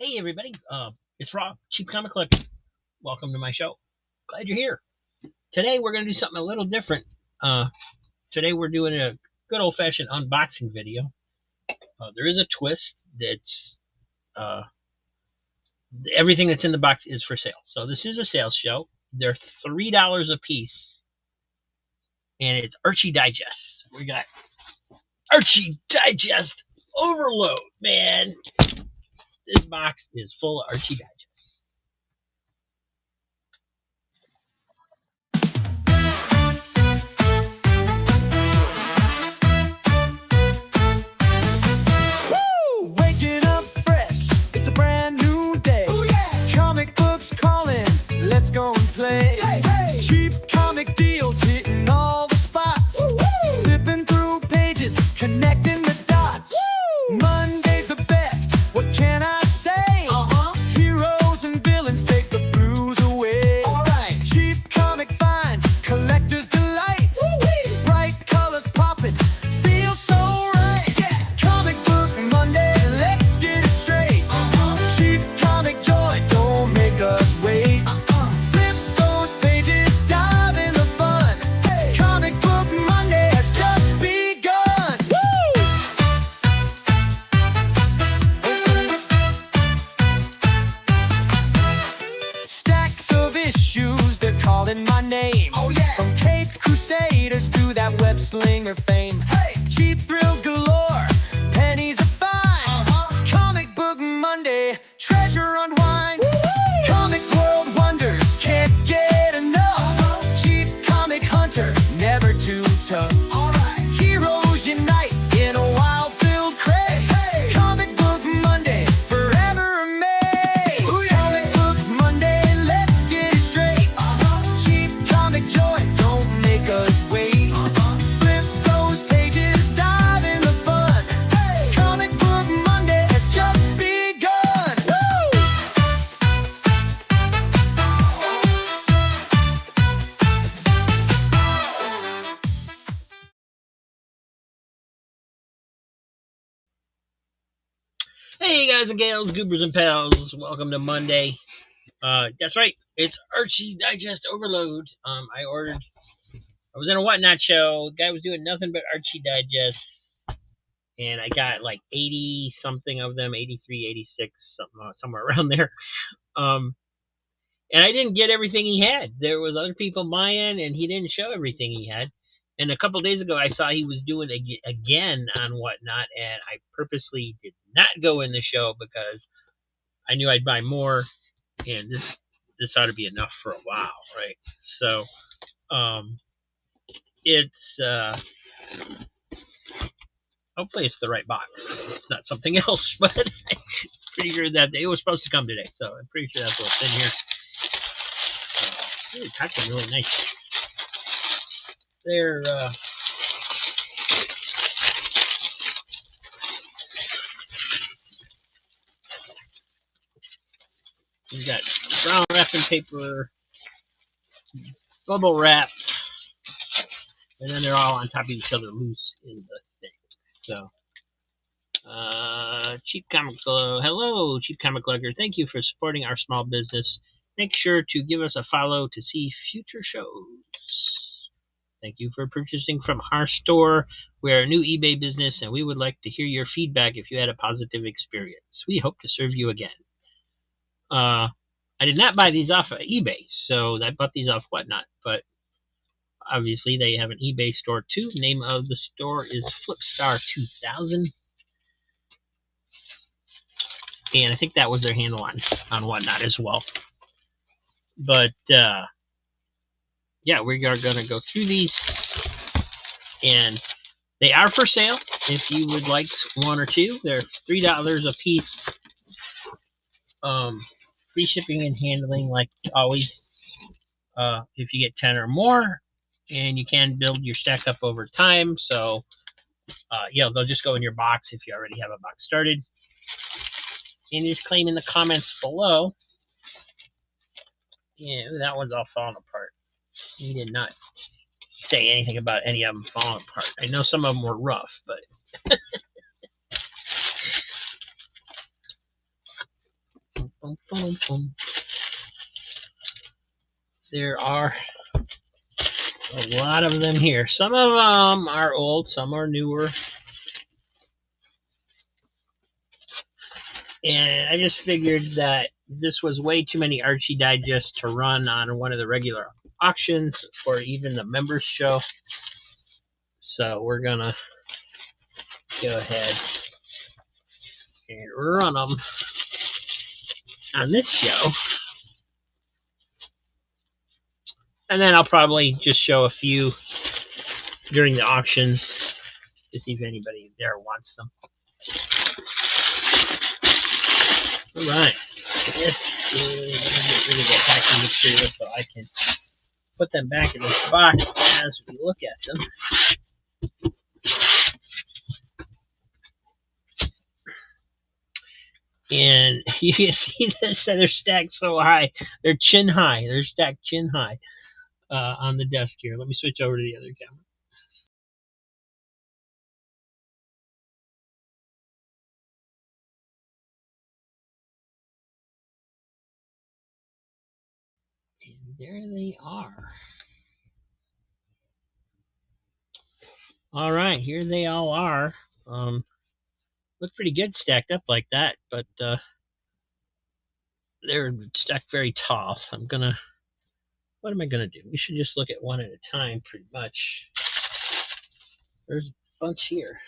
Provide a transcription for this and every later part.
Hey everybody, it's Rob, Cheap Comic Collector. Welcome to my show. Glad you're here. Today we're going to do something a little different. Today we're doing a good old-fashioned unboxing video. There is a twist that's everything that's in the box is for sale. So this is a sales show. They're $3 a piece, and it's Archie Digest. We got Archie Digest Overload, man. This box is full of Archie Digest. Waking up fresh, it's a brand new day. Ooh, yeah. Comic books calling, let's go and play. Hey, hey. Cheap comic deals hitting all the spots. Woo-hoo. Flipping through pages, connecting the dots. Woo. Monday's the best, what can I say? Heroes and villains take the blues away. All right. Cheap comic finds, collector's delight. Woo-wee. Bright colors popping, feels so right. Yeah. Comic book Monday, let's get it straight. Cheap comic joy, don't make us wait. Flip those pages, dive in the fun. Hey. Comic book Monday has just begun. Woo! Stacks of issues, they're calling my name. Oh yeah. From Cape Crusaders to that web slinger fame. Hey. Cheap thrills galore, pennies a fine. Comic book Monday, treasure unwind. Woo-hoo. Comic world wonders, can't get enough. Cheap comic hunter, never too tough. All right. Heroes unite in a wild-filled craze. Hey. Comic book Monday, forever amazed. Comic book Monday, let's get it straight. Cheap comic joy, don't make us wait. Flip those pages, dive in the fun. Hey. Comic book Monday has just begun. Woo! Hey guys and gals, goobers and pals, welcome to Monday. That's right, it's Archie Digest Overload. I was in a Whatnot show. The guy was doing nothing but Archie Digest, and I got like 80 something of them, 83, 86, somewhere around there. And I didn't get everything he had. There was other people buying, and he didn't show everything he had. And a couple days ago, I saw he was doing it again on Whatnot, and I purposely did not go in the show because I knew I'd buy more, and this ought to be enough for a while, right? So, it's hopefully it's the right box. It's not something else, but I'm pretty sure that it was supposed to come today, so I'm pretty sure that's what's in here. Really packed them really nice. They're you got brown wrapping paper, bubble wrap, and then they're all on top of each other loose in the thing. So Cheap Comic hello Cheap Comic Collector, thank you for supporting our small business. Make sure to give us a follow to see future shows. Thank you for purchasing from our store. We're a new eBay business, and we would like to hear your feedback if you had a positive experience. We hope to serve you again. I did not buy these off of eBay, so I bought these off Whatnot, but obviously they have an eBay store too. The name of the store is Flipstar 2000. And I think that was their handle on Whatnot as well. But yeah, we are going to go through these, and they are for sale if you would like one or two. They're $3 a piece. Free shipping and handling, like always, if you get 10 or more, and you can build your stack up over time. So yeah, they'll just go in your box if you already have a box started. And just claim in the comments below. Yeah, that one's all falling apart. He did not say anything about any of them falling apart. I know some of them were rough, but Boom, boom, boom. There are a lot of them here. Some of them are old, some are newer. And I just figured that this was way too many Archie digests to run on one of the regular auctions or even the members show. So we're gonna go ahead and run them on this show. And then I'll probably just show a few during the auctions to see if anybody there wants them. All right. This is get rid of the packing material so I can put them back in this box as we look at them. And you can see this, that they're stacked so high. They're chin high. They're stacked chin high on the desk here. Let me switch over to the other camera. And there they are. All right, here they all are. Look pretty good stacked up like that, but they're stacked very tall. What am I gonna do? We should just look at one at a time, pretty much. There's a bunch here.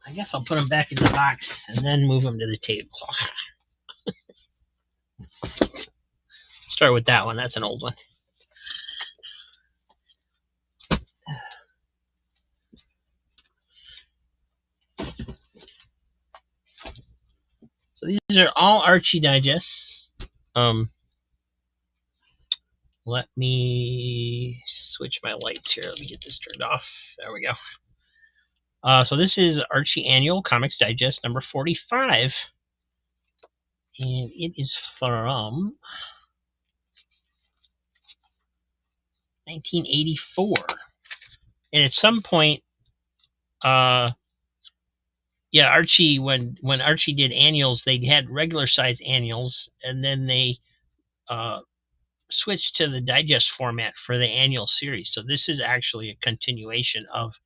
I guess I'll put them back in the box and then move them to the table. Start with that one. That's an old one. So these are all Archie digests. Let me switch my lights here. Let me get this turned off. There we go. So this is Archie Annual Comics Digest number 45. And it is from 1984. And at some point, Archie, when Archie did annuals, they had regular size annuals, and then they switched to the digest format for the annual series. So this is actually a continuation of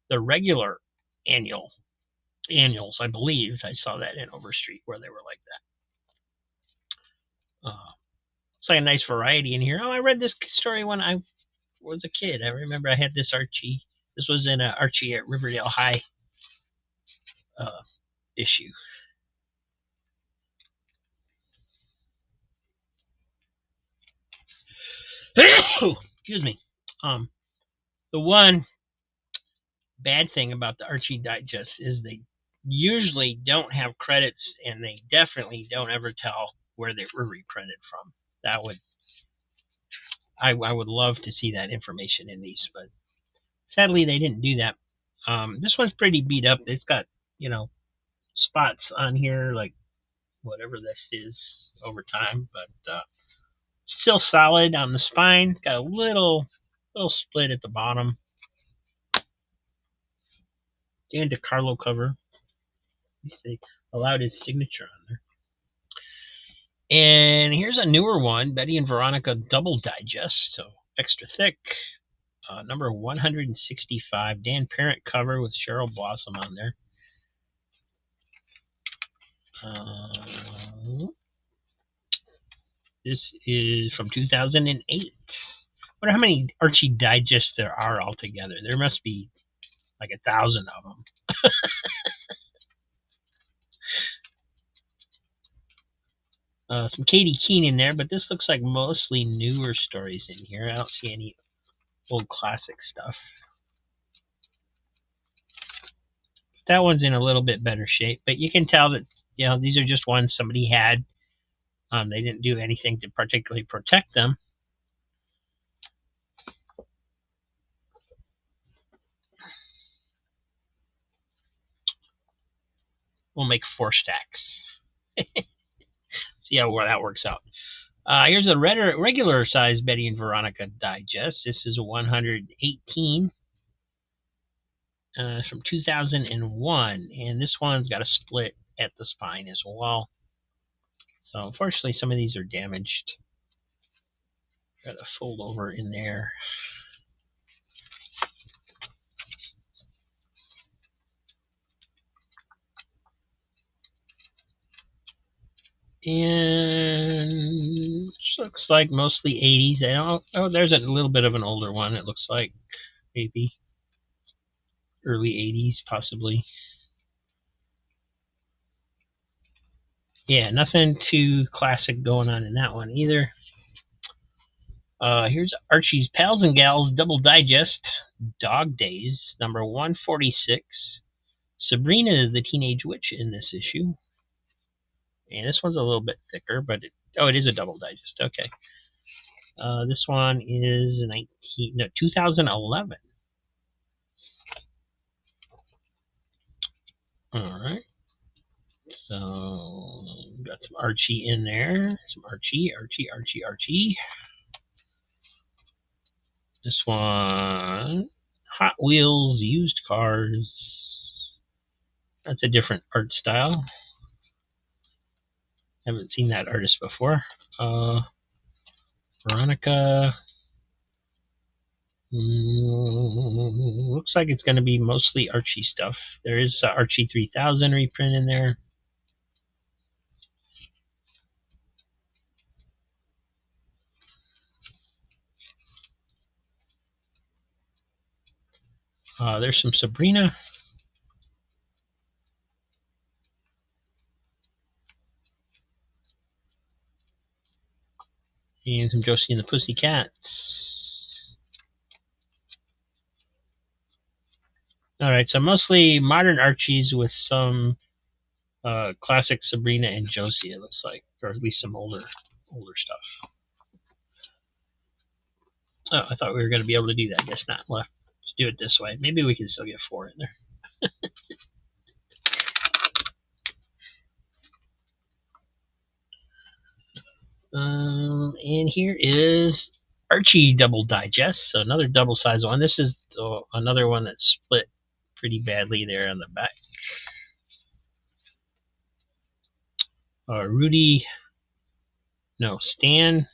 the regular annuals, I believe. I saw that in Overstreet where they were like that. It's like a nice variety in here. Oh, I read this story when I was a kid. I remember I had this Archie. This was in Archie at Riverdale High issue. Excuse me. The one bad thing about the Archie Digest is they usually don't have credits, and they definitely don't ever tell where they were reprinted from. I would love to see that information in these, but sadly they didn't do that. This one's pretty beat up. It's got, spots on here, like whatever this is over time, but still solid on the spine. Got a little split at the bottom. Dan DeCarlo cover. They allowed his signature on there. And here's a newer one, Betty and Veronica Double Digest, so extra thick. Number 165, Dan Parent cover with Cheryl Blossom on there. This is from 2008. I wonder how many Archie Digests there are altogether. There must be like 1,000 of them. Some Katie Keene in there, but this looks like mostly newer stories in here. I don't see any old classic stuff. That one's in a little bit better shape, but you can tell that these are just ones somebody had. They didn't do anything to particularly protect them. We'll make 4 stacks. See how that works out. Here's a regular size Betty and Veronica Digest. This is a 118 from 2001, and this one's got a split at the spine as well. So unfortunately, some of these are damaged. Got a fold over in there. And looks like mostly 80s. I don't. Oh, there's a little bit of an older one. It looks like maybe early 80s, possibly. Yeah, nothing too classic going on in that one either. Here's Archie's Pals and Gals Double Digest Dog Days, number 146. Sabrina is the teenage witch in this issue. And this one's a little bit thicker, but it is a double digest. Okay. This one is 2011. All right. So got some Archie in there. Some Archie. This one, Hot Wheels used cars. That's a different art style. Haven't seen that artist before. Veronica. Looks like it's going to be mostly Archie stuff. There is Archie 3000 reprint in there. There's some Sabrina. And some Josie and the Pussycats. All right, so mostly modern Archies with some classic Sabrina and Josie, it looks like, or at least some older stuff. Oh, I thought we were going to be able to do that. I guess not. We'll have to do it this way. Maybe we can still get 4 in there. And here is Archie Double Digest, so another double size one. This is another one that's split pretty badly there on the back. Stan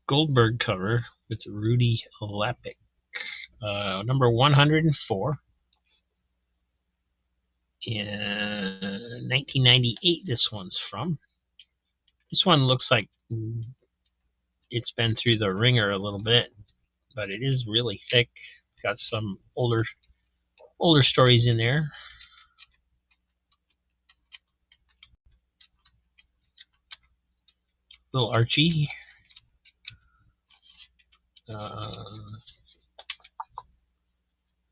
Goldberg cover with Rudy Lapik. Number 104. In 1998, this one's from. This one looks like it's been through the ringer a little bit, but it is really thick. Got some older stories in there. Little Archie. The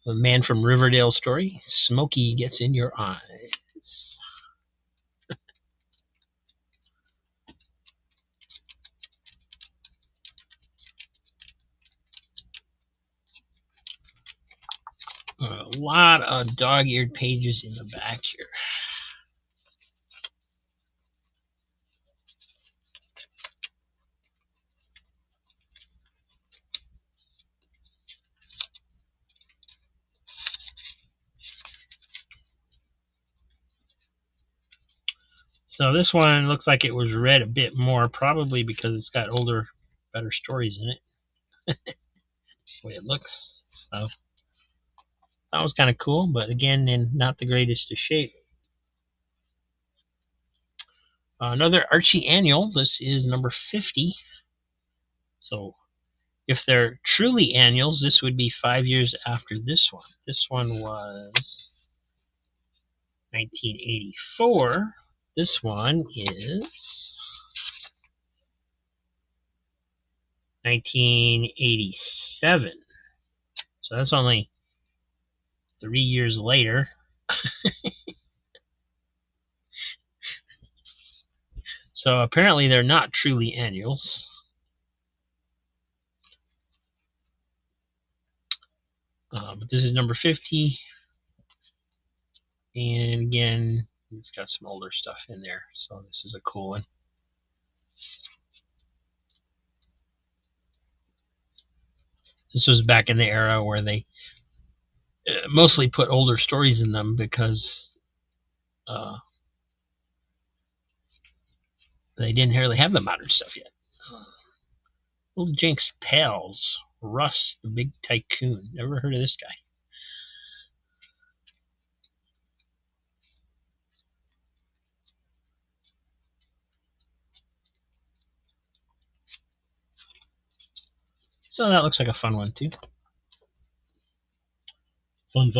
Man from Riverdale story. Smokey Gets in Your Eyes. A lot of dog-eared pages in the back here. So this one looks like it was read a bit more, probably because it's got older, better stories in it. The way it looks. So that was kind of cool, but again, in not the greatest of shape. Another Archie annual. This is number 50. So if they're truly annuals, this would be 5 years after this one. This one was 1984. This one is 1987. So that's only 3 years later. So apparently they're not truly annuals. But this is number 50. And again, it's got some older stuff in there. So this is a cool one. This was back in the era where they mostly put older stories in them because They didn't really have the modern stuff yet. Old Jenks pals. Russ, the big tycoon. Never heard of this guy. So that looks like a fun one too. Fun.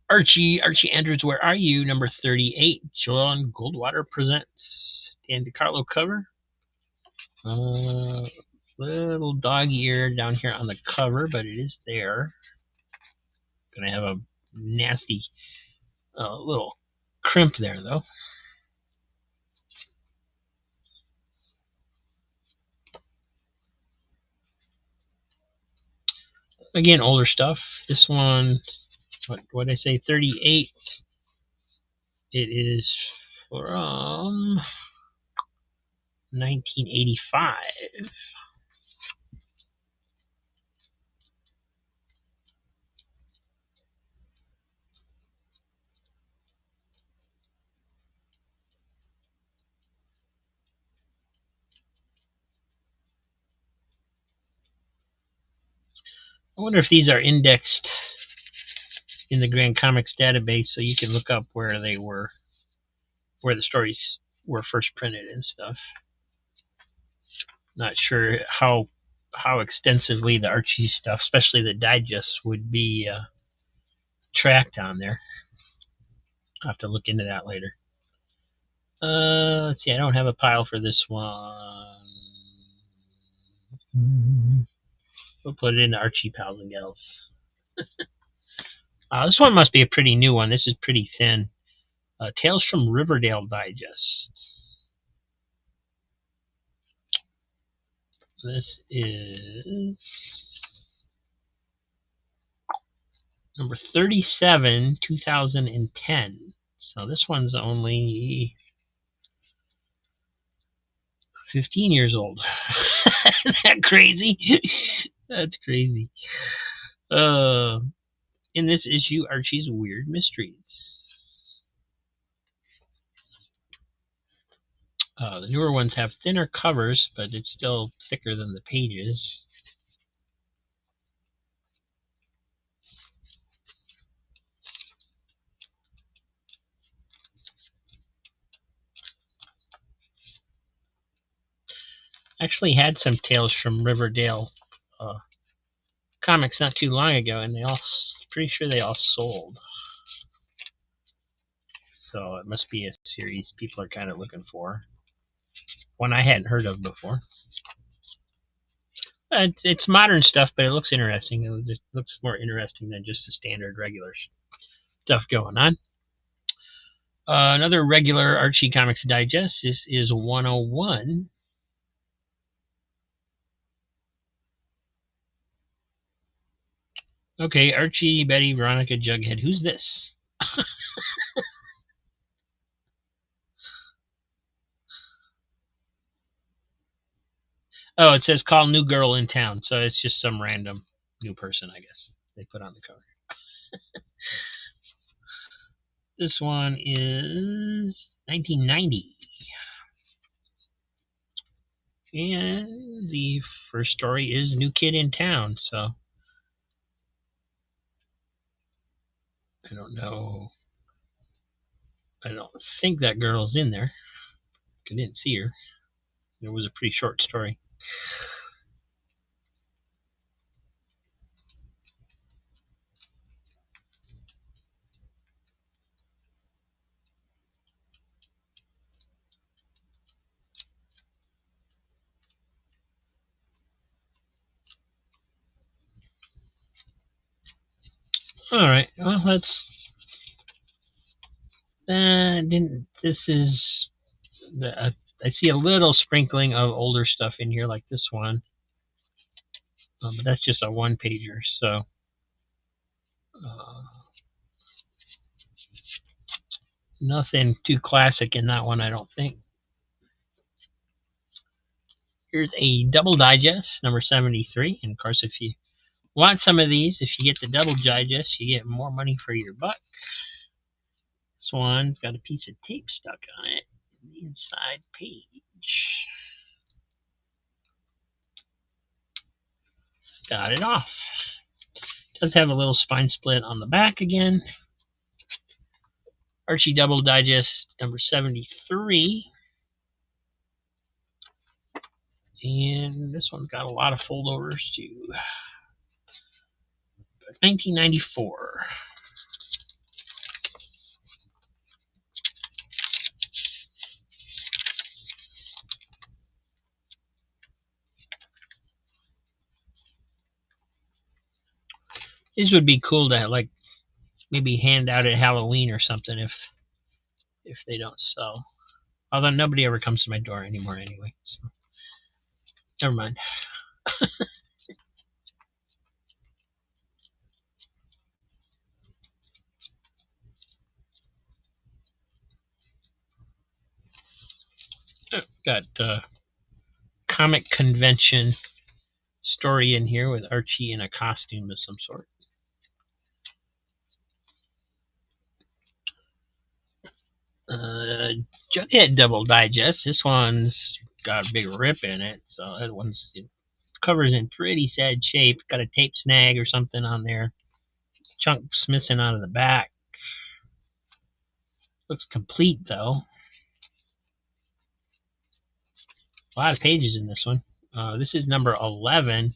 Archie Andrews, Where Are You? Number 38. John Goldwater presents. Dan DiCarlo cover. Little dog ear down here on the cover, but it is there. Gonna have a nasty little crimp there though. Again, older stuff. This one, what did I say? 38. It is from 1985. I wonder if these are indexed in the Grand Comics database so you can look up where they were, where the stories were first printed and stuff. Not sure how extensively the Archie stuff, especially the digests, would be tracked on there. I'll have to look into that later. Let's see, I don't have a pile for this one. We'll put it in Archie Pals and Gals. This one must be a pretty new one. This is pretty thin. Tales from Riverdale Digest. This is number 37, 2010. So this one's only 15 years old. Isn't that crazy? That's crazy. In this issue, Archie's Weird Mysteries. The newer ones have thinner covers, but it's still thicker than the pages. Actually had some Tales from Riverdale comics not too long ago, and pretty sure they all sold. So it must be a series people are kind of looking for. One I hadn't heard of before. It's modern stuff, but it looks interesting. It just looks more interesting than just the standard regular stuff going on. Another regular Archie Comics Digest. This is 101. Okay, Archie, Betty, Veronica, Jughead. Who's this? Oh, it says call new girl in town. So it's just some random new person, I guess, they put on the cover. This one is 1990. And the first story is New Kid in Town. So I don't know. I don't think that girl's in there. I didn't see her. It was a pretty short story. All right. Well, let's. This is. I see a little sprinkling of older stuff in here, like this one. But that's just a one pager, so. Nothing too classic in that one, I don't think. Here's a double digest, number 73. And of course, if you want some of these, if you get the double digest, you get more money for your buck. This one's got a piece of tape stuck on it. the inside page. Got it off. Does have a little spine split on the back again. Archie Double Digest number 73. And this one's got a lot of foldovers too. 1994. These would be cool to like maybe hand out at Halloween or something if they don't sell. Although nobody ever comes to my door anymore anyway, so never mind. Got comic convention story in here with Archie in a costume of some sort. Jughead Double Digest. This one's got a big rip in it, so that one's cover's in pretty sad shape. Got a tape snag or something on there. Chunks missing out of the back. Looks complete though. A lot of pages in this one. This is number 11,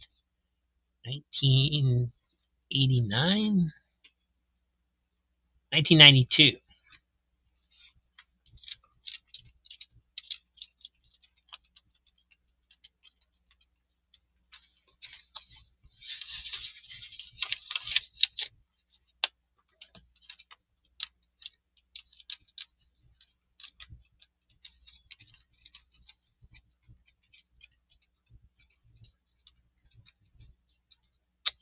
1989, 1992.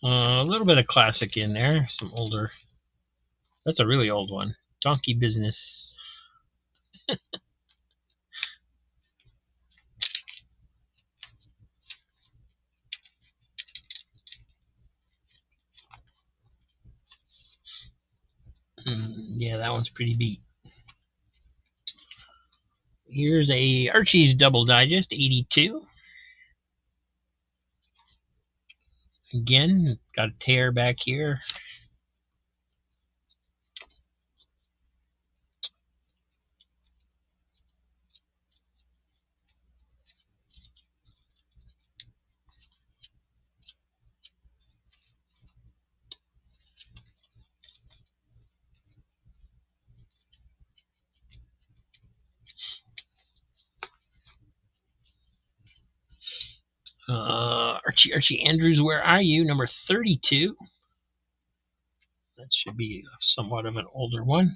A little bit of classic in there. Some older. That's a really old one. Donkey Business. Yeah, that one's pretty beat. Here's a Archie's Double Digest, 82. Again, got a tear back here. Archie Andrews, Where Are You? Number 32. That should be somewhat of an older one.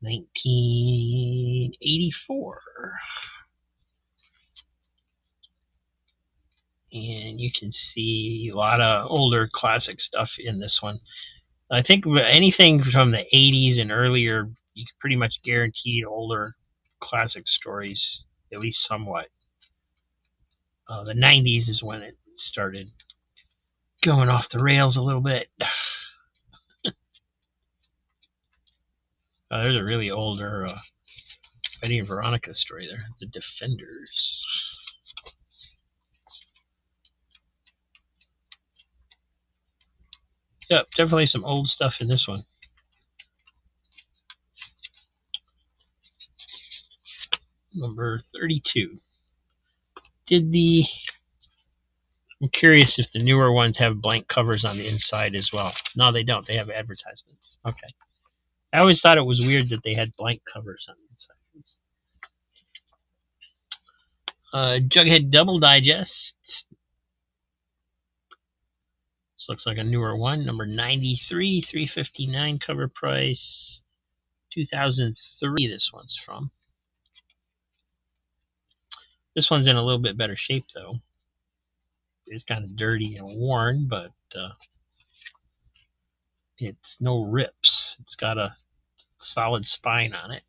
1984. And you can see a lot of older classic stuff in this one. I think anything from the 80s and earlier, you can pretty much guarantee older classic stories, at least somewhat. The 90s is when it started going off the rails a little bit. There's a really older Betty and Veronica story there. The Defenders. Yep, definitely some old stuff in this one. Number 32. I'm curious if the newer ones have blank covers on the inside as well. No, they don't. They have advertisements. Okay. I always thought it was weird that they had blank covers on the inside. Jughead Double Digest. This looks like a newer one. Number 93, $3.59 cover price. 2003 this one's from. This one's in a little bit better shape though. It's kind of dirty and worn, but it's no rips. It's got a solid spine on it.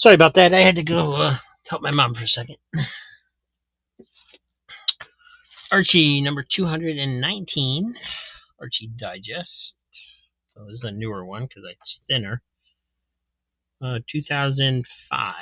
Sorry about that. I had to go help my mom for a second. Archie, number 219. Archie Digest. So this is a newer one because it's thinner. 2005.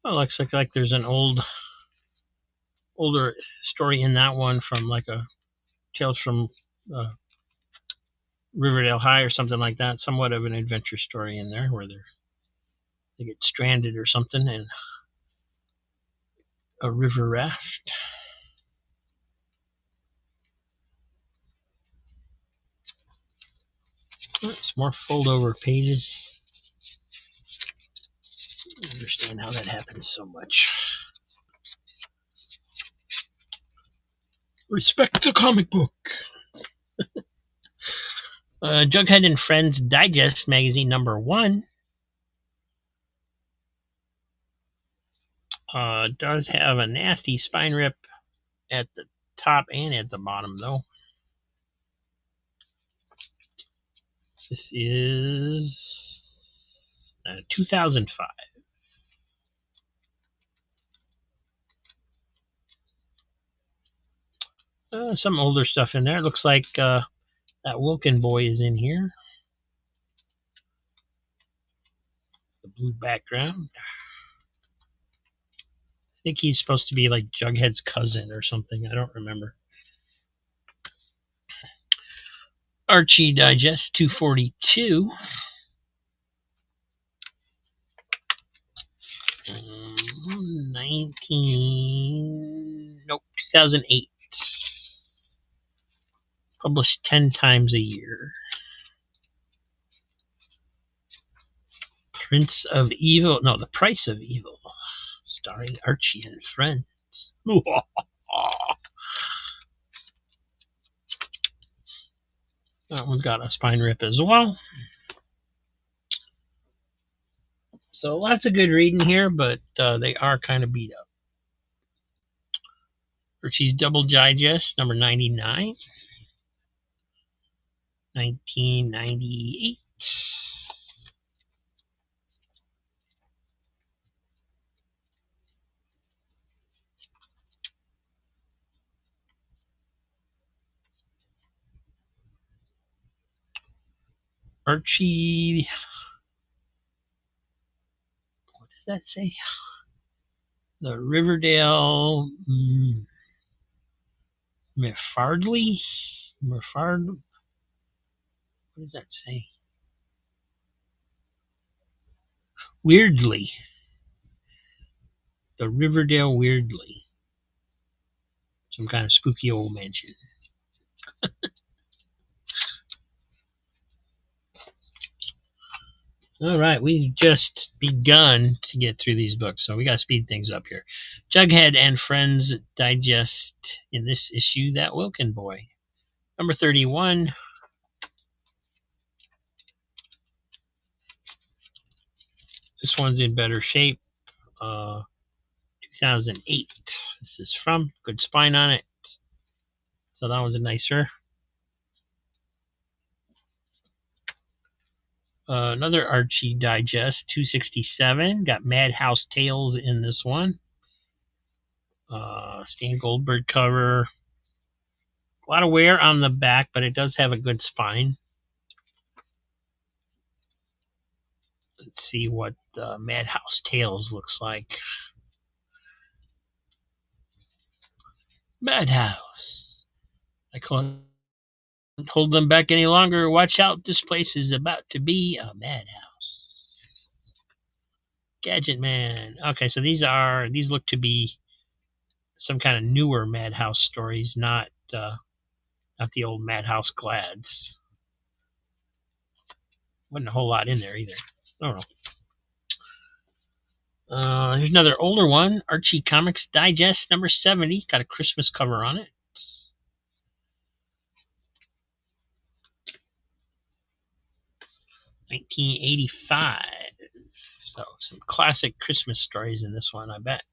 Oh, looks like there's an older story in that one from like a Tales from Riverdale High or something like that. Somewhat of an adventure story in there where they get stranded or something in a river raft. It's more fold over pages. I don't understand how that happens so much. Respect the comic book. Jughead and Friends Digest magazine number 1 does have a nasty spine rip at the top and at the bottom, though. This is 2005. Some older stuff in there. Looks like that Wilkin boy is in here. The blue background. I think he's supposed to be like Jughead's cousin or something. I don't remember. Archie Digest 242. 2008. Published 10 times a year. Prince of Evil. No, The Price of Evil. Starring Archie and Friends. That one's got a spine rip as well. So lots of good reading here, but they are kind of beat up. Archie's Double Digest, number 99. 1998. Archie. What does that say? The Riverdale Mefardley? Mefard. What does that say? Weirdly. The Riverdale Weirdly. Some kind of spooky old mansion. All right, we've just begun to get through these books, so we got to speed things up here. Jughead and Friends Digest in this issue, That Wilkin Boy. Number 31. This one's in better shape. 2008. This is from. Good spine on it. So that one's a nicer. Another Archie Digest, 267. Got Madhouse Tales in this one. Stan Goldberg cover. A lot of wear on the back, but it does have a good spine. Let's see what Madhouse Tales looks like. Madhouse. I can't hold them back any longer. Watch out, this place is about to be a madhouse. Gadget Man. Okay, so these look to be some kind of newer madhouse stories, not the old Madhouse Glads. Wasn't a whole lot in there either. I don't know. Here's another older one, Archie Comics Digest number 70. Got a Christmas cover on it. 1985. So some classic Christmas stories in this one, I bet.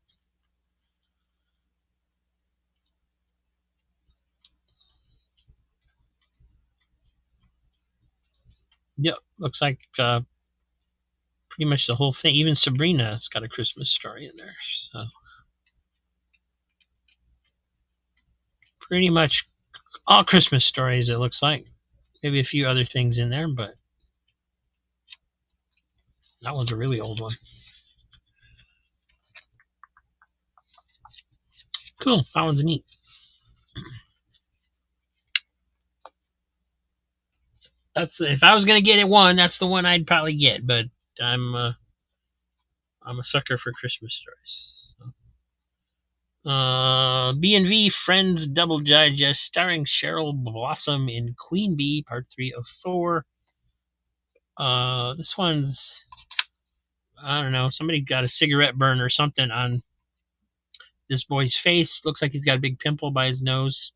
Yep, looks like pretty much the whole thing. Even Sabrina's got a Christmas story in there. So pretty much all Christmas stories, it looks like. Maybe a few other things in there, but that one's a really old one. Cool, that one's neat. That's if I was gonna get it one, that's the one I'd probably get. But I'm a sucker for Christmas stories. B&V Friends Double Digest starring Cheryl Blossom in Queen Bee, Part 3 of 4. This one's, I don't know, somebody got a cigarette burn or something on this boy's face. Looks like he's got a big pimple by his nose.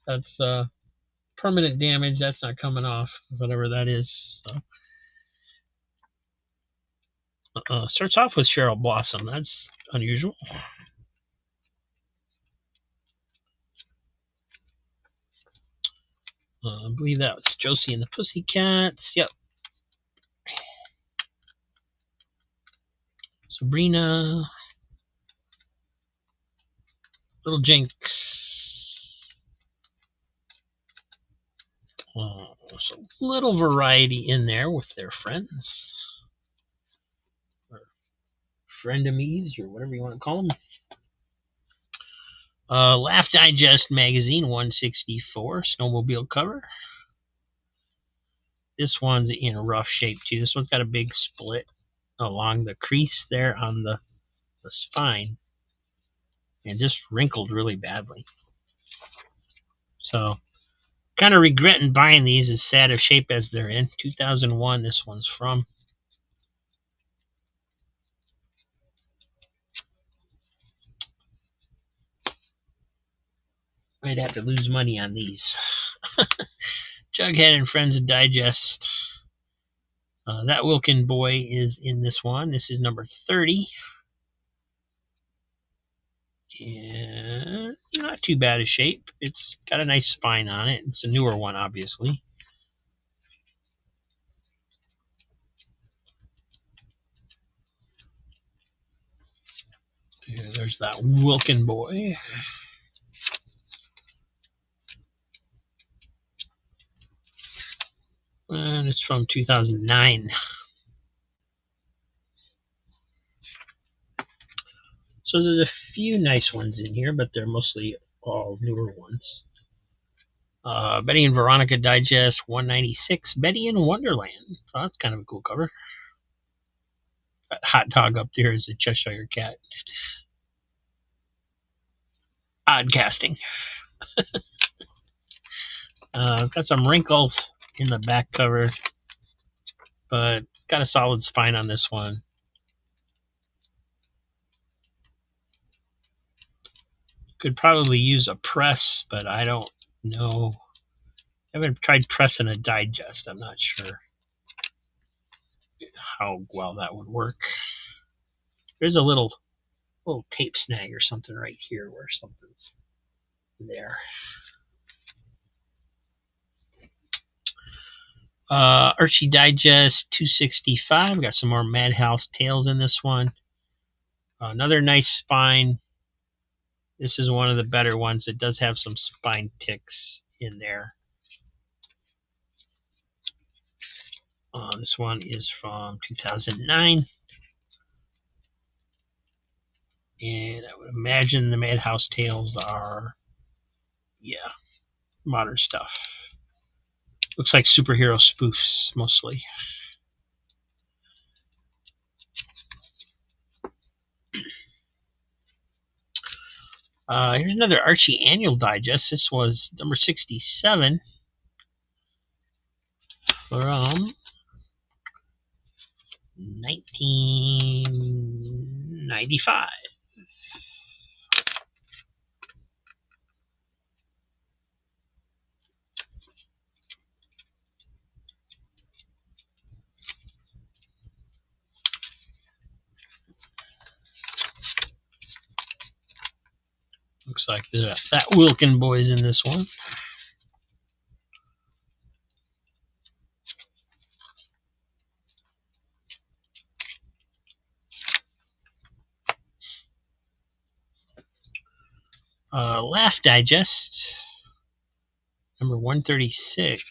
That's permanent damage. That's not coming off, whatever that is. So. Starts off with Cheryl Blossom. That's unusual. I believe that was Josie and the Pussycats. Yep. Sabrina. Little Jinx. There's a little variety in there with their friends. Or frenemies, or whatever you want to call them. Laugh Digest Magazine 164, snowmobile cover. This one's in rough shape too. This one's got a big split along the crease there on the spine, and just wrinkled really badly. So, kind of regretting buying these, as sad of shape as they're in. 2001, this one's from. I'd have to lose money on these. Jughead and Friends Digest. That Wilkin boy is in this one. This is number 30. And not too bad a shape. It's got a nice spine on it. It's a newer one, obviously. Yeah, there's that Wilkin boy. And it's from 2009. So there's a few nice ones in here, but they're mostly all newer ones. Betty and Veronica Digest 196, Betty in Wonderland. So that's kind of a cool cover. That hot dog up there is a Cheshire cat. Odd casting. It's got some wrinkles in the back cover, but it's got a solid spine on this one. Could probably use a press, but I don't know. I haven't tried pressing a digest. I'm not sure how well that would work. There's a little tape snag or something right here where something's there. Archie Digest 265. Got some more Madhouse Tales in this one. Another nice spine. This is one of the better ones. It does have some spine ticks in there. This one is from 2009. And I would imagine the Madhouse Tales are, modern stuff. Looks like superhero spoofs, mostly. Here's another Archie Annual Digest. This was number 67 from 1995. looks like that Wilkin boy's in this one. Laugh Digest, number 136,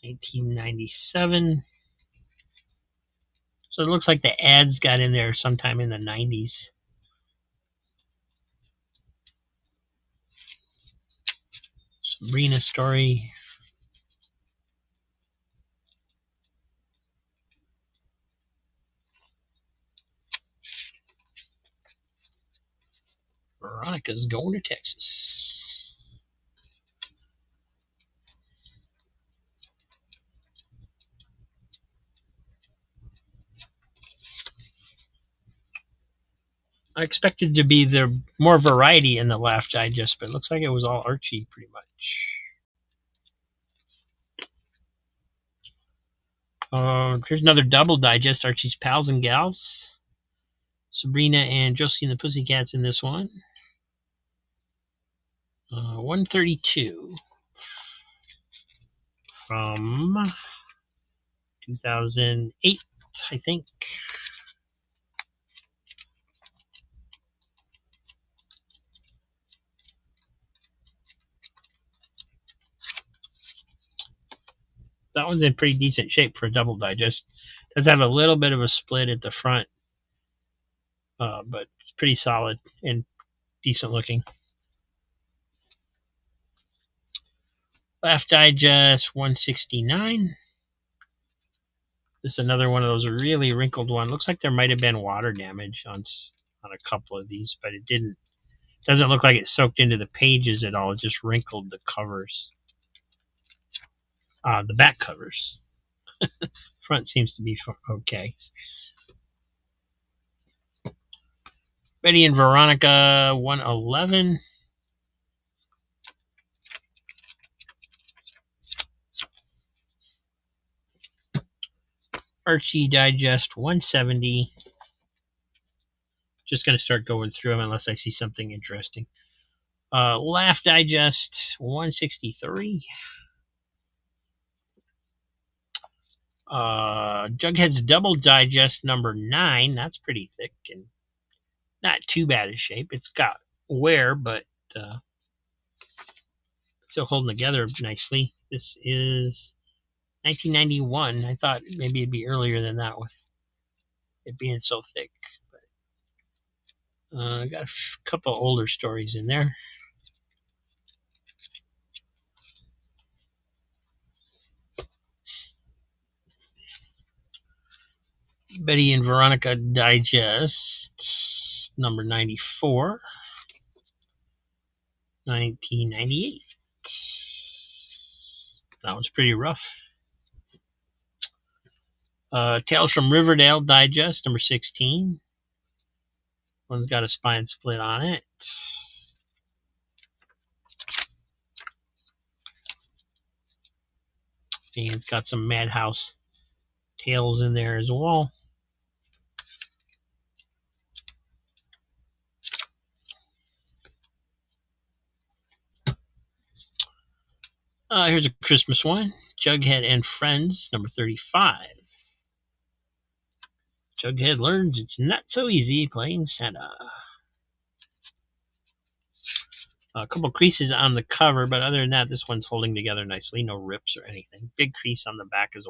1997. So it looks like the ads got in there sometime in the 90s. Sabrina story. Veronica's going to Texas. I expected to be there more variety in the Laugh Digest, but it looks like it was all Archie pretty much. Here's another double digest, Archie's Pals and Gals. Sabrina and Josie and the Pussycats in this one. 132 from 2008, I think. That one's in pretty decent shape for a double digest. Does have a little bit of a split at the front, but it's pretty solid and decent looking. Laugh Digest 169. This is another one of those really wrinkled one. Looks like there might have been water damage on a couple of these, but it didn't. Doesn't look like it soaked into the pages at all. It just wrinkled the covers. The back covers. Front seems to be okay. Betty and Veronica 111. Archie Digest 170. Just going to start going through them unless I see something interesting. Laugh Digest 163. Jughead's Double Digest number 9. That's pretty thick and not too bad a shape. It's got wear, but still holding together nicely. This is 1991. I thought maybe it'd be earlier than that with it being so thick. But I got a couple older stories in there. Betty and Veronica Digest, number 94, 1998. That one's pretty rough. Tales from Riverdale Digest, number 16. One's got a spine split on it. And it's got some Madhouse tales in there as well. Here's a Christmas one. Jughead and Friends, number 35. Jughead learns it's not so easy playing Santa. A couple creases on the cover, but other than that, this one's holding together nicely. No rips or anything. Big crease on the back as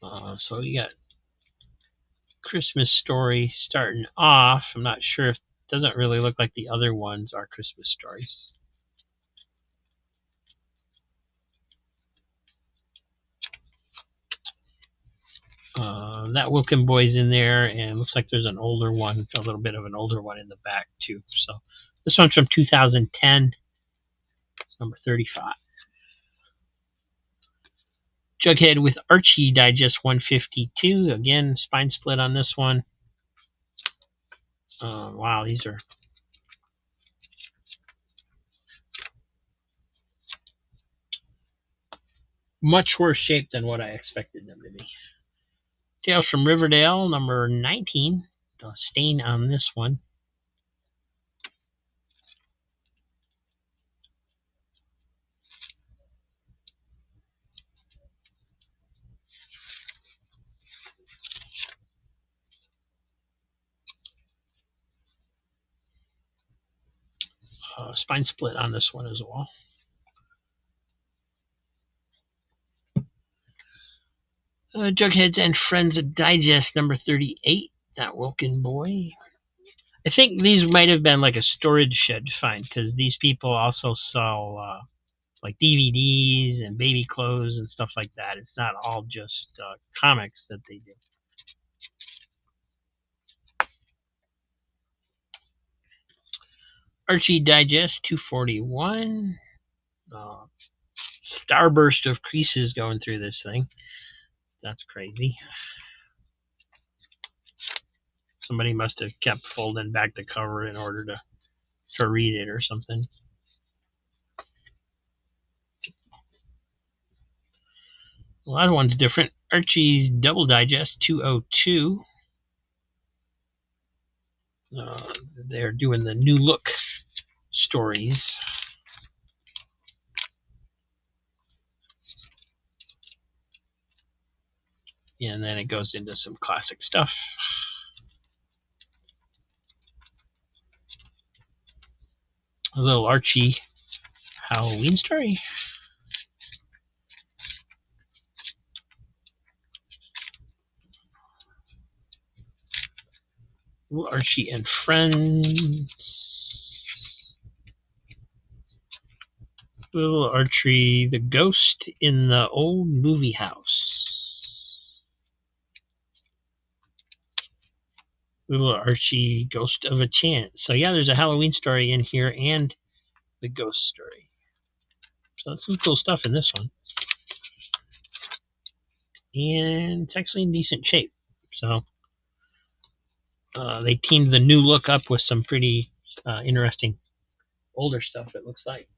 well. So you got Christmas Story starting off. I'm not sure if it doesn't really look like the other ones are Christmas stories. That Wilkin boy's in there, and looks like there's an older one, a little bit of an older one in the back too. So this one's from 2010. It's number 35. Jughead with Archie Digest 152. Again, spine split on this one. Wow, these are much worse shape than what I expected them to be. Tales from Riverdale, number 19. The stain on this one. Spine split on this one as well. Jughead's and Friends Digest, number 38. That Wilkin boy. I think these might have been like a storage shed find, because these people also sell like DVDs and baby clothes and stuff like that. It's not all just comics that they do. Archie Digest 241. Starburst of creases going through this thing. That's crazy. Somebody must have kept folding back the cover in order to read it or something. A lot of ones different. Archie's Double Digest 202. They're doing the new look stories. And then it goes into some classic stuff. A little Archie Halloween story. Little Archie and Friends. Little Archie, the ghost in the old movie house. Little Archie, Ghost of a Chance. So yeah, there's a Halloween story in here and the ghost story. So that's some cool stuff in this one. And it's actually in decent shape. So they teamed the new look up with some pretty interesting older stuff, it looks like.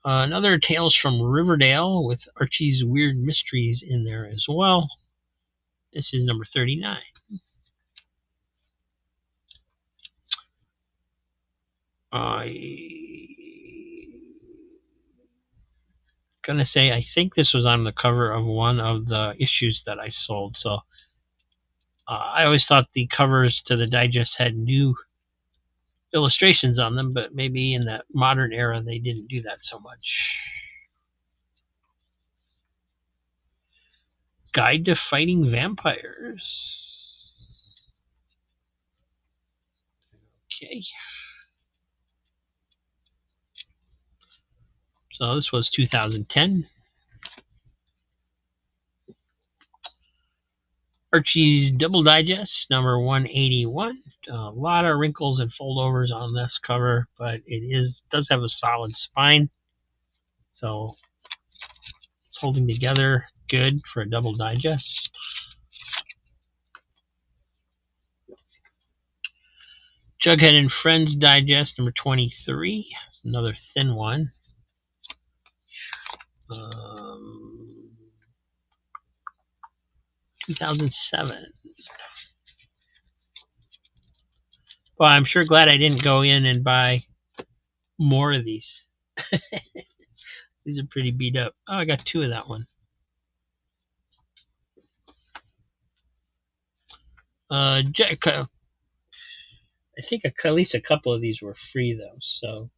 Another Tales from Riverdale with Archie's Weird Mysteries in there as well. This is number 39. Gonna say I think this was on the cover of one of the issues that I sold. So I always thought the covers to the digest had new illustrations on them, but maybe in that modern era they didn't do that so much. Guide to Fighting Vampires. Okay. So this was 2010. Archie's Double Digest, number 181. A lot of wrinkles and foldovers on this cover, but it does have a solid spine. So it's holding together good for a Double Digest. Jughead and Friends Digest, number 23. It's another thin one. 2007. Well, I'm sure glad I didn't go in and buy more of these. These are pretty beat up. Oh, I got two of that one. I think at least a couple of these were free though, so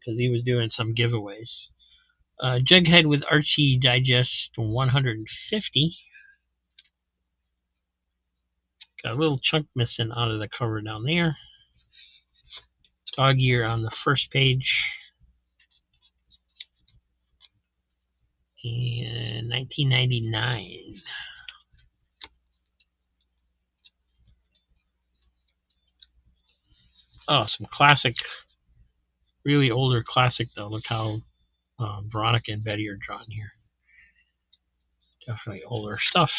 because he was doing some giveaways. Jughead with Archie Digest 150. Got a little chunk missing out of the cover down there. Dog ear on the first page. And 1999. Oh, some classic, really older classic though. Look how Veronica and Betty are drawn here. Definitely older stuff.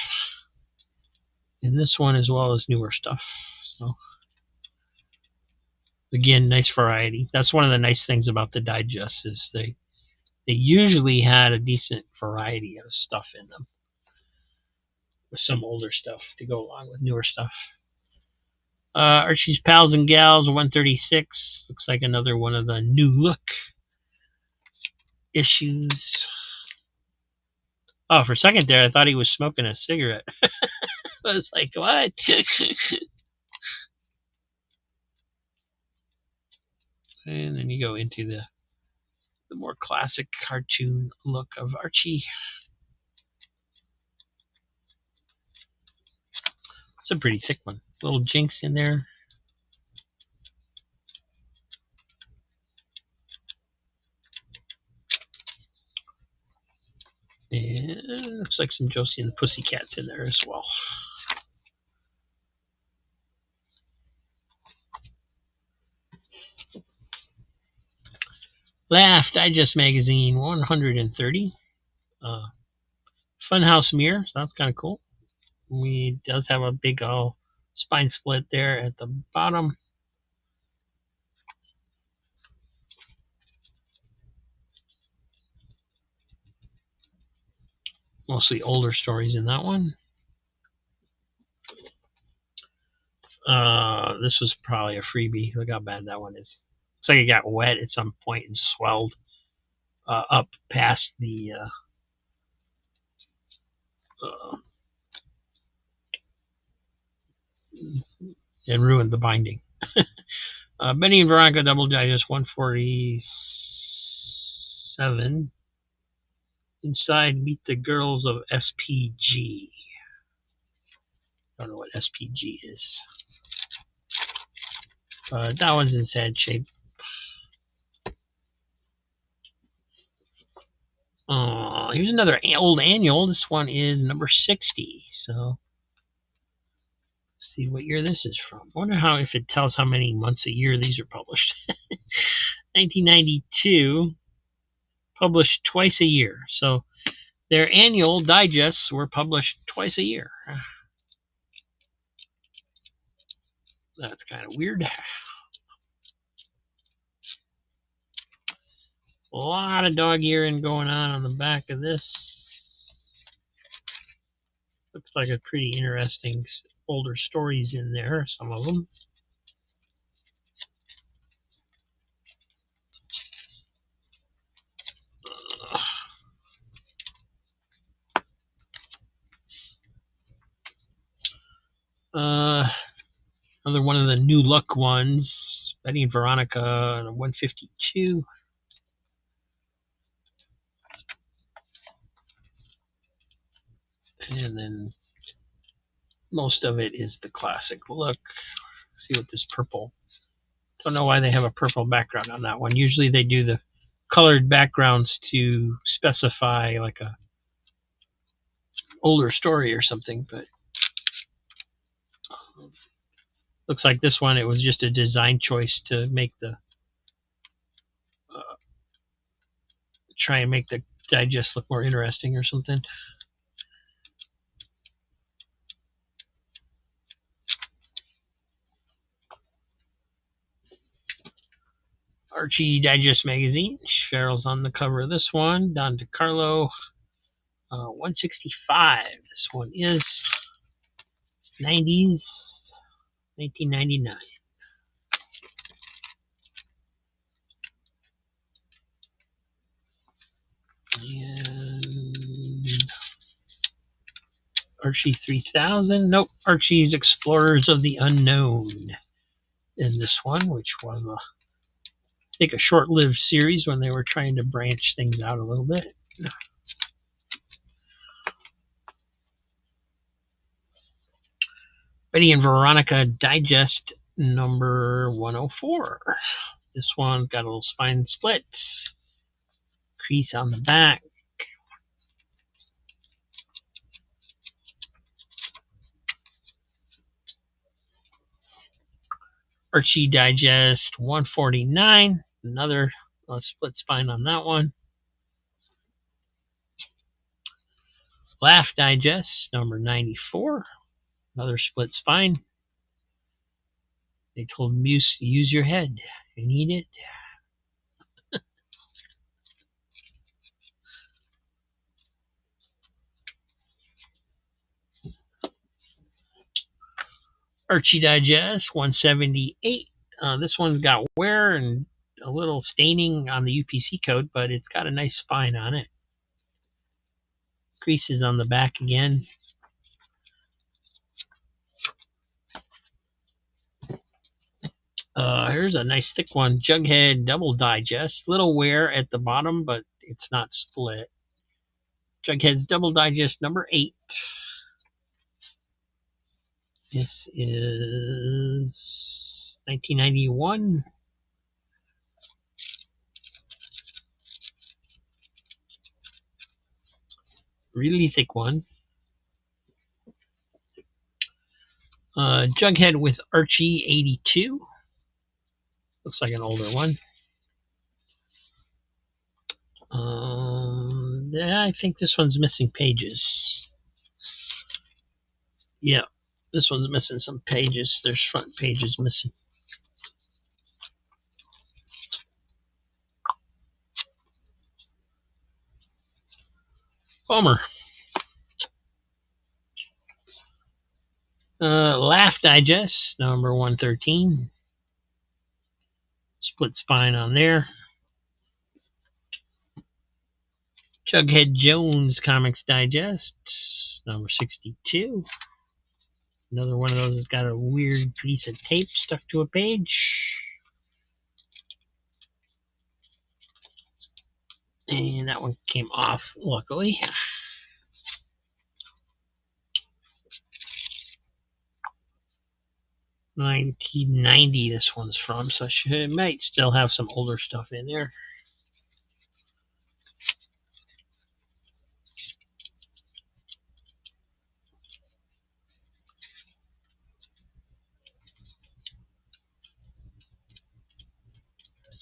In this one as well as newer stuff. So again, nice variety. That's one of the nice things about the digest is they usually had a decent variety of stuff in them. with some older stuff to go along with newer stuff. Archie's Pals and Gals 136. Looks like another one of the new look issues. Oh, for a second there, I thought he was smoking a cigarette. I was like, what? And then you go into the more classic cartoon look of Archie. It's a pretty thick one. Little Jinx in there. And looks like some Josie and the Pussycats in there as well. Laugh Digest Magazine 130. Funhouse Mirror, so that's kind of cool. We does have a big spine split there at the bottom. Mostly older stories in that one. This was probably a freebie. Look how bad that one is. Looks like it got wet at some point and swelled up past the and ruined the binding. Benny and Veronica Double Digest 147. Inside, meet the girls of SPG. Don't know what SPG is. That one's in sad shape. Here's another old annual. This one is number 60. So, see what year this is from. I wonder how if it tells how many months a year these are published. 1992, published twice a year. So, their annual digests were published twice a year. That's kind of weird. A lot of dog earing going on the back of this. Looks like a pretty interesting older stories in there, some of them. Another one of the new look ones. Betty and Veronica 152. And then most of it is the classic look. Let's see what this purple. Don't know why they have a purple background on that one. Usually they do the colored backgrounds to specify like a older story or something, but looks like this one, it was just a design choice to make the try and make the digest look more interesting or something. Archie Digest Magazine. Cheryl's on the cover of this one. Don DeCarlo, 165. This one is 90s, 1999. And Archie 3000. Nope, Archie's Explorers of the Unknown in this one, which was I think a short-lived series when they were trying to branch things out a little bit. Betty and Veronica Digest number 104. This one's got a little spine split, crease on the back. Archie Digest 149. Another split spine on that one. Laugh Digest number 94. Another split spine. They told Muse to use your head. You need it. Archie Digest 178. This one's got wear and a little staining on the UPC code, but it's got a nice spine on it. Creases on the back again. Here's a nice thick one. Jughead Double Digest. Little wear at the bottom, but it's not split. Jughead's Double Digest number 8. This is 1991. Really thick one. Jughead with Archie 82. Looks like an older one. Yeah, I think this one's missing pages. Yeah, this one's missing some pages. There's front pages missing. Bummer. Laugh Digest, number 113. Split spine on there. Jughead Jones Comics Digest, number 62. Another one of those that's got a weird piece of tape stuck to a page. And that one came off, luckily. $1990 this one's from, so it might still have some older stuff in there.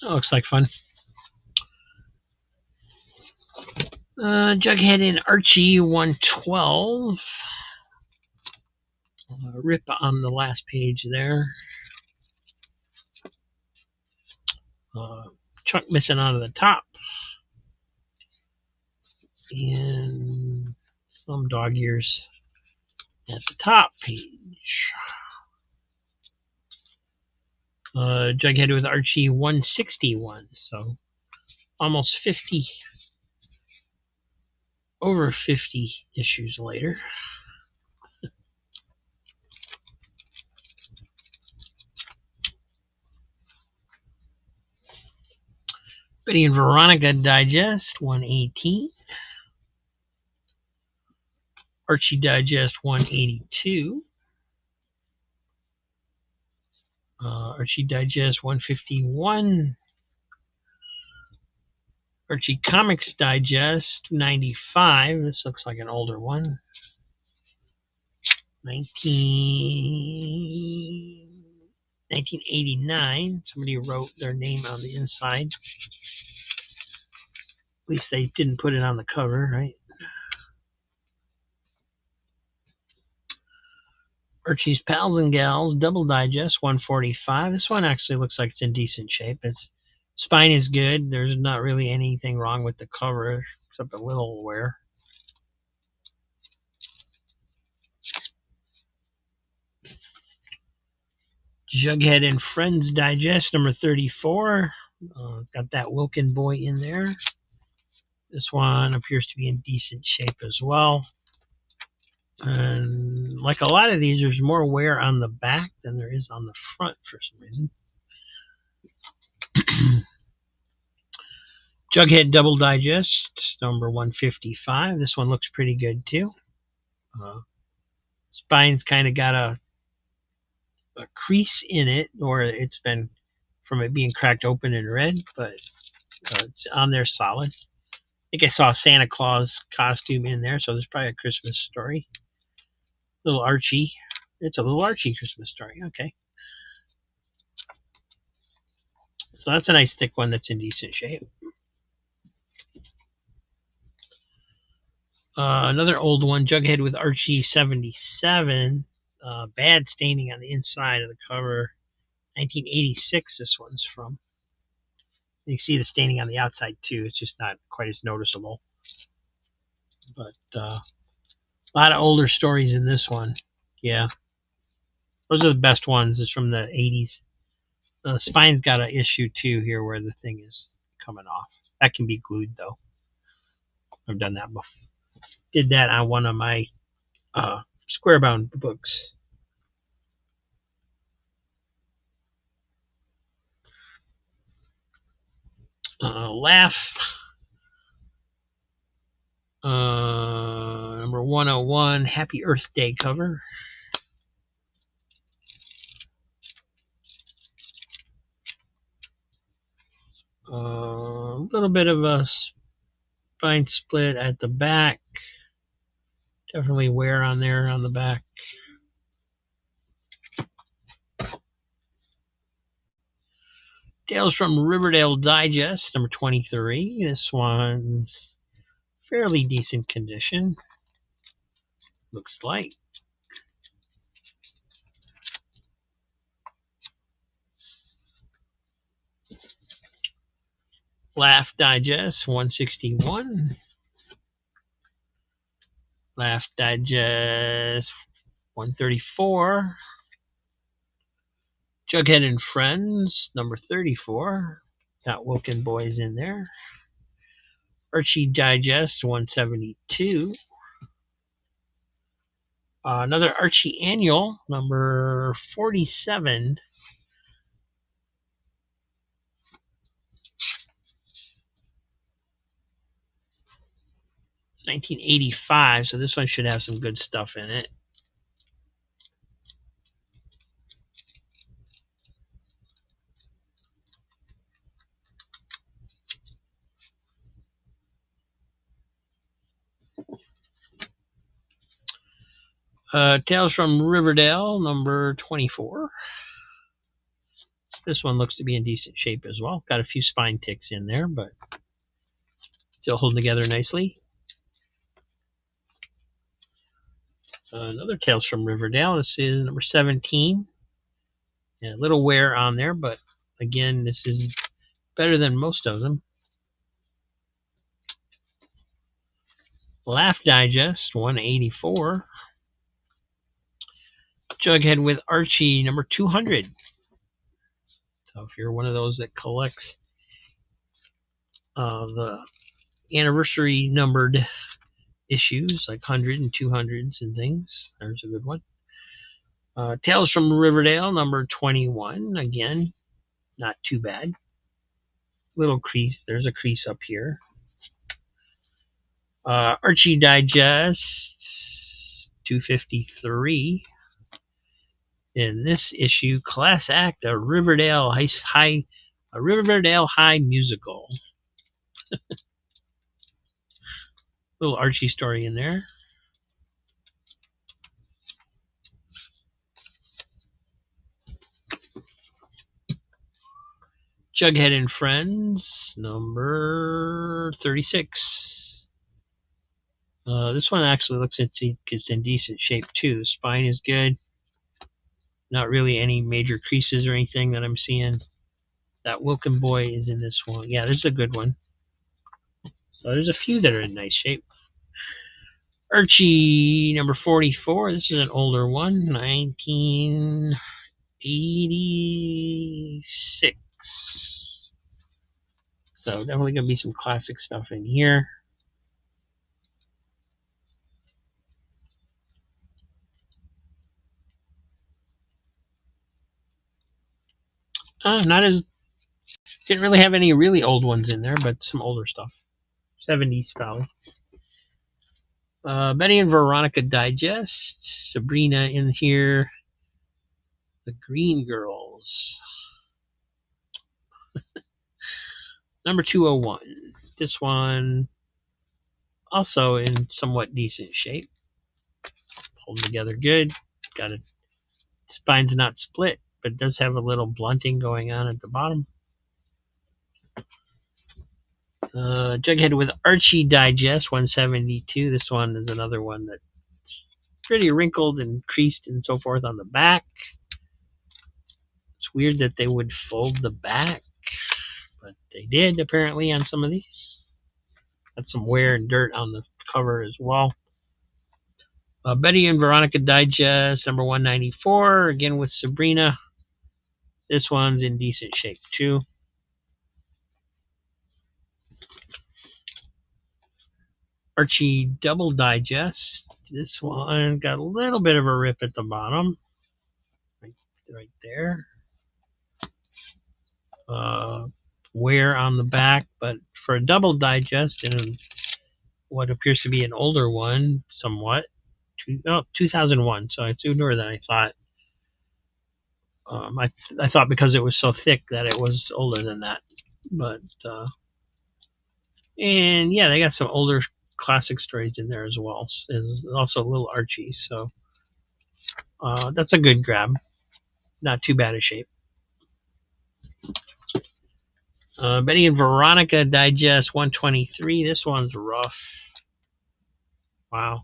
That looks like fun. Jughead and Archie 112. Rip on the last page there. Chunk missing out of the top. And some dog ears at the top page. Jughead with Archie 161. So almost 50. Over 50 issues later. Betty and Veronica Digest 118. Archie Digest 182. Archie Digest 151. Archie Comics Digest 95. This looks like an older one. 1989. Somebody wrote their name on the inside. At least they didn't put it on the cover, right? Archie's Pals and Gals Double Digest 145. This one actually looks like it's in decent shape. Its spine is good. There's not really anything wrong with the cover except a little wear. Jughead and Friends Digest number 34. It's got that Wilkin boy in there. This one appears to be in decent shape as well. And like a lot of these, there's more wear on the back than there is on the front for some reason. Jughead Double Digest, number 155. This one looks pretty good too. Spine's kind of got a crease in it, or it's been from it being cracked open and red, but it's on there solid. I think I saw a Santa Claus costume in there, so there's probably a Christmas story. Little Archie. It's a little Archie Christmas story. Okay. So that's a nice thick one that's in decent shape. Another old one, Jughead with Archie 77. Bad staining on the inside of the cover. 1986 this one's from. You see the staining on the outside too. It's just not quite as noticeable. But a lot of older stories in this one. Yeah. Those are the best ones. It's from the 80s. The spine's got an issue too here where the thing is coming off. That can be glued though. I've done that before. Did that on one of my square bound books. Laugh. Number 101, Happy Earth Day cover. A little bit of a spine split at the back. Definitely wear on there on the back. Tales from Riverdale Digest, number 23. This one's fairly decent condition. Looks like. Laugh Digest, 161. Laugh Digest, 134. Jughead and Friends, number 34. Got Wilkin Boys in there. Archie Digest, 172. Another Archie Annual, number 47. $1985, so this one should have some good stuff in it. Tales from Riverdale, number 24. This one looks to be in decent shape as well. Got a few spine ticks in there, but still holding together nicely. Another Tales from Riverdale. This is number 17. Yeah, a little wear on there, but again, this is better than most of them. Laugh Digest, 184. Jughead with Archie, number 200. So if you're one of those that collects the anniversary numbered issues, like 100 and 200s and things, there's a good one. Tales from Riverdale, number 21. Again, not too bad. Little crease. There's a crease up here. Archie Digest, 253. In this issue, Class Act, a Riverdale High musical. Little Archie story in there. Jughead and Friends, number 36. This one actually looks like it's in decent shape too. The spine is good. Not really any major creases or anything that I'm seeing. That Wilkin Boy is in this one. Yeah, this is a good one. So there's a few that are in nice shape. Archie, number 44. This is an older one, 1986. So definitely going to be some classic stuff in here. Didn't really have any really old ones in there, but some older stuff. 70s probably. Betty and Veronica Digest. Sabrina in here. The Green Girls. Number 201. This one also in somewhat decent shape. Holding together good. Got a spine's not split, but it does have a little blunting going on at the bottom. Jughead with Archie Digest, 172. This one is another one that's pretty wrinkled and creased and so forth on the back. It's weird that they would fold the back, but they did apparently on some of these. Got some wear and dirt on the cover as well. Betty and Veronica Digest, number 194, again with Sabrina. This one's in decent shape too. Archie Double Digest. This one got a little bit of a rip at the bottom, right there. Wear on the back, but for a double digest and what appears to be an older one, somewhat, 2001. So it's newer than I thought. I thought because it was so thick that it was older than that, but and yeah, they got some older classic stories in there as well. There's also a little Archie, so that's a good grab. Not too bad a shape. Betty and Veronica Digest 123. This one's rough. Wow.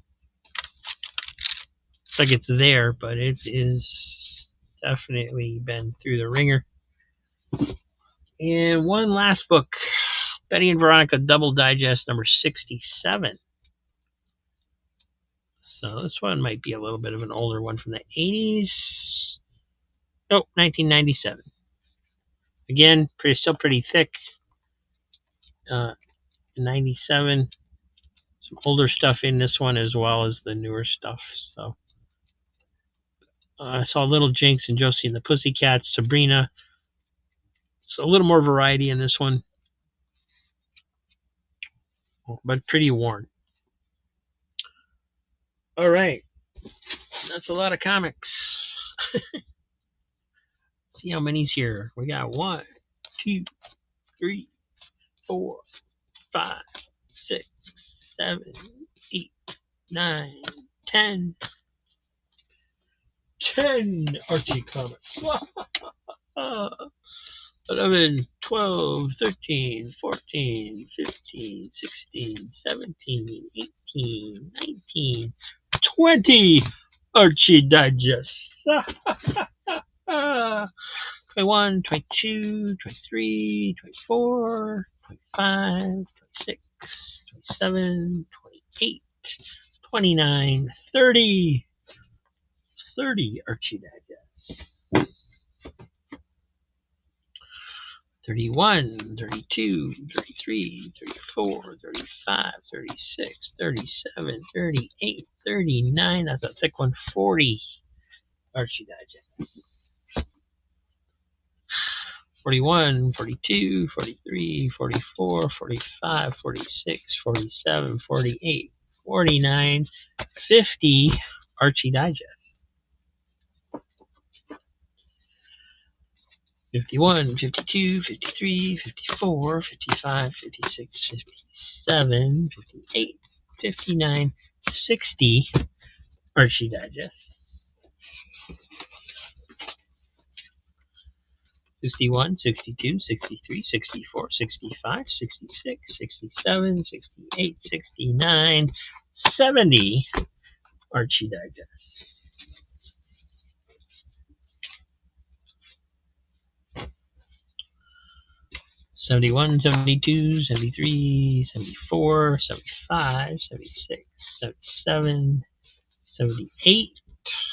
It's like it's there, but it is definitely been through the ringer. And one last book, Betty and Veronica Double Digest number 67. So this one might be a little bit of an older one from the 80s. Nope, 1997. Again, still pretty thick. 97. Some older stuff in this one as well as the newer stuff. So I saw Little Jinx and Josie and the Pussycats, Sabrina. So a little more variety in this one, but pretty worn. All right, that's a lot of comics. See how many's here. We got 1, 2, 3, 4, 5, 6, 7, 8, 9, 10. 10 Archie comics. 11, 12, 13, 14, 15, 16, 17, 18, 19, 20 Archie Digest. 21, 22, 23, 24, 25, 26, 27, 28, 29, 30. 30 Archie Digest. 31, 32, 33, 34, 35, 36, 37, 38, 39. That's a thick one. 40 Archie Digest. 41, 42, 43, 44, 45, 46, 47, 48, 49, 50 Archie Digest. 51, 52, 53, 54, 55, 56, 57, 58, 59, 60 Archie Digest. 61, 62, 63, 64, 65, 66, 67, 68, 69, 70 Archie Digest. 71, 72, 73, 74, 75, 76, 77, 78,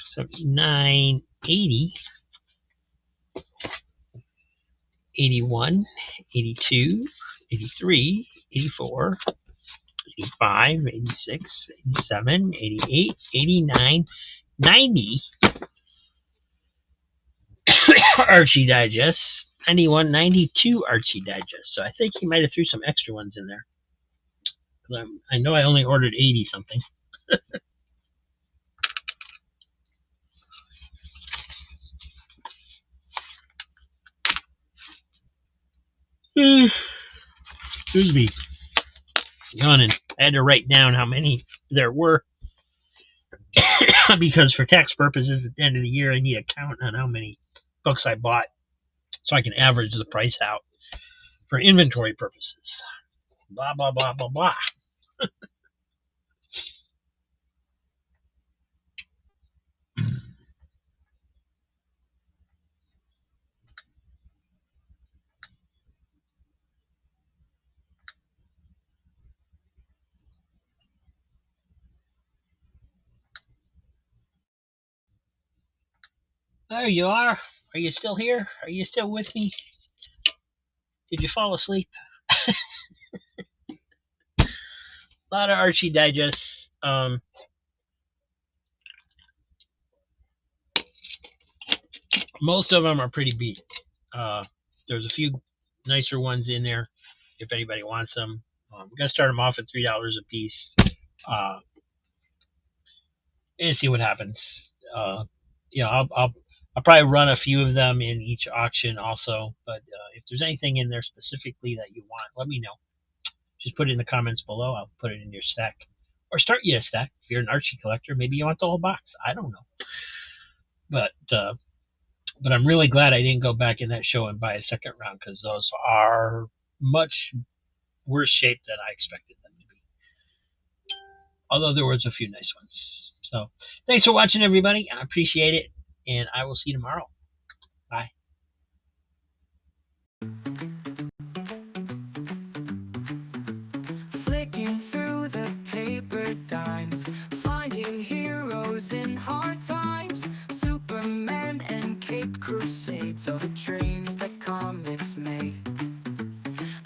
79, 80, 81, 82, 83, 84, 85, 86, 87, 88, 89, 90 Archie Digest. 91, 92 Archie Digest. So I think he might have threw some extra ones in there. I know I only ordered 80 something. Excuse me. Yawning. I had to write down how many there were because for tax purposes at the end of the year I need a count on how many books I bought so I can average the price out for inventory purposes. Blah, blah, blah, blah, blah. There you are. Are you still here? Are you still with me? Did you fall asleep? A lot of Archie digests. Most of them are pretty beat. Uh, there's a few nicer ones in there if anybody wants them. We're gonna start them off at $3 a piece, uh, and see what happens. I'll probably run a few of them in each auction also. But if there's anything in there specifically that you want, let me know. Just put it in the comments below. I'll put it in your stack, or start you a stack. If you're an Archie collector, maybe you want the whole box. I don't know. But I'm really glad I didn't go back in that show and buy a second round, because those are much worse shape than I expected them to be. Although there was a few nice ones. So thanks for watching, everybody. I appreciate it, and I will see you tomorrow. Bye. Flicking through the paper dimes, finding heroes in hard times. Superman and Cape Crusades are the dreams that comics made.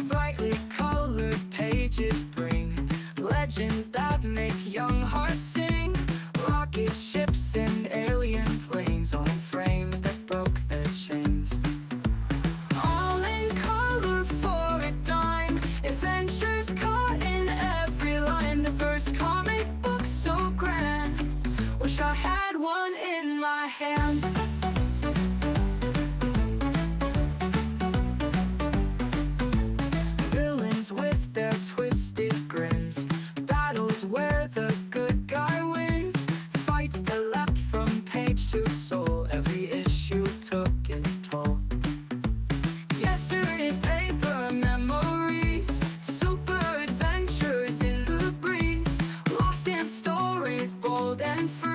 Brightly colored pages bring legends that make young hearts sing. Rocket ships and alien planes, all in frames that broke their chains. All in color for a dime, adventures caught in every line. The first comic book so grand, wish I had one in my hand. Villains with their twisted grins, battles where the good guy wins, fights that leapt from page to soul. Every issue took its toll. Yesterday's paper memories, super adventures in the breeze, lost in stories bold and free.